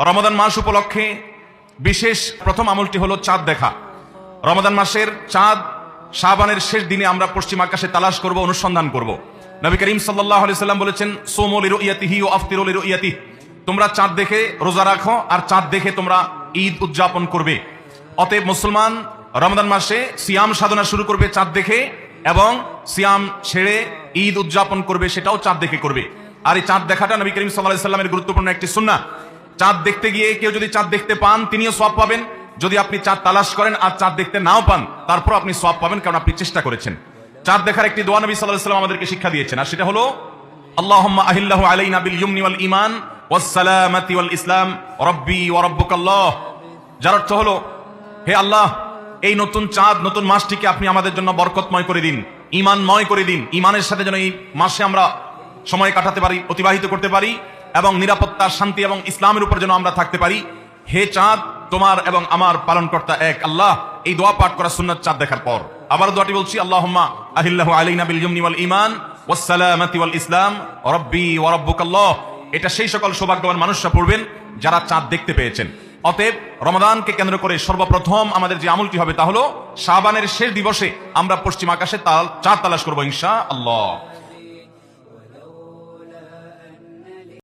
রমাদান মাস উপলক্ষে বিশেষ প্রথম আমলটি হলো চাঁদ দেখা। রমাদান মাসের চাঁদ শাবানের শেষ দিনে আমরা পশ্চিম আকাশে তালাশ করব, অনুসন্ধান করব। নবী করিম সাল্লাল্লাহু আলাইহি সাল্লাম বলেছেন, সুমু লিরুইয়াতিহি ওয়া আফতিরু লিরুইয়াতিহি, তোমরা চাঁদ দেখে রোজা রাখো আর চাঁদ দেখে তোমরা ঈদ উদযাপন করবে। অতএব মুসলমান রমাদান মাসে সিয়াম সাধনা শুরু করবে চাঁদ দেখে, এবং সিয়াম ছেড়ে ঈদ উদযাপন করবে সেটাও চাঁদ দেখে করবে। আর এই চাঁদ দেখাটা নবী করিম সাল্লাল্লাহু আলাইহি সাল্লামের গুরুত্বপূর্ণ একটি সুন্নাহ। চাঁদ দেখতে গিয়ে কেউ যদি চাঁদ দেখতে পান তিনিও সওয়াব পাবেন, যদি আপনি চাঁদ তালাশ করেন আর চাঁদ দেখতে নাও পান তারপর আপনি সওয়াব পাবেন, কারণ আপনি চেষ্টা করেছেন। চাঁদ দেখার একটি দোয়া নবী সাল্লাল্লাহু আলাইহি সাল্লাম আমাদেরকে শিক্ষা দিয়েছেন, আর সেটা হলো আল্লাহুম্মা আহিল্লাহু আলাইনা বিল ইয়ুমনি ওয়াল ঈমান ওয়াস সালামাতি ওয়াল ইসলাম রাব্বি ওয়া রাব্বুকাল্লাহ। যার অর্থ হলো, হে আল্লাহ, এই নতুন চাঁদ নতুন মাসটিকে আপনি আমাদের জন্য বরকতময় করে দিন, ঈমানময় করে দিন। ঈমানের সাথে যেন এই মাসে আমরা সময় কাটাতে পারি, অতিবাহিত করতে পারি, এবং নিরাপত্তা, শান্তি এবং ইসলামের উপর যেন আমরা থাকতে পারি। হে চাঁদ, তোমার এবং আমার পালনকর্তা এক আল্লাহ। এই দোয়া পাঠ করা সুন্নাত চাঁদ দেখার পর। আবার দোয়াটি বলছি, আল্লাহুম্মা আহিল্লাহু আলাইনা বিল ইয়ুমনি ওয়াল ঈমান ওয়াস সালামাতি ওয়াল ইসলাম রাব্বি ওয়া রাব্বুকাল্লাহ। এটা সেই সকল সৌভাগ্যবান মানুষরা পড়বেন যারা চাঁদ দেখতে পেয়েছেন। অতএব রমাদানকে কেন্দ্র করে সর্বপ্রথম আমাদের যে আমলটি হবে তা হলো শাবানের শেষ দিবসে আমরা পশ্চিম আকাশে চাঁদ তালাশ করবো ইনশাআল্লাহ।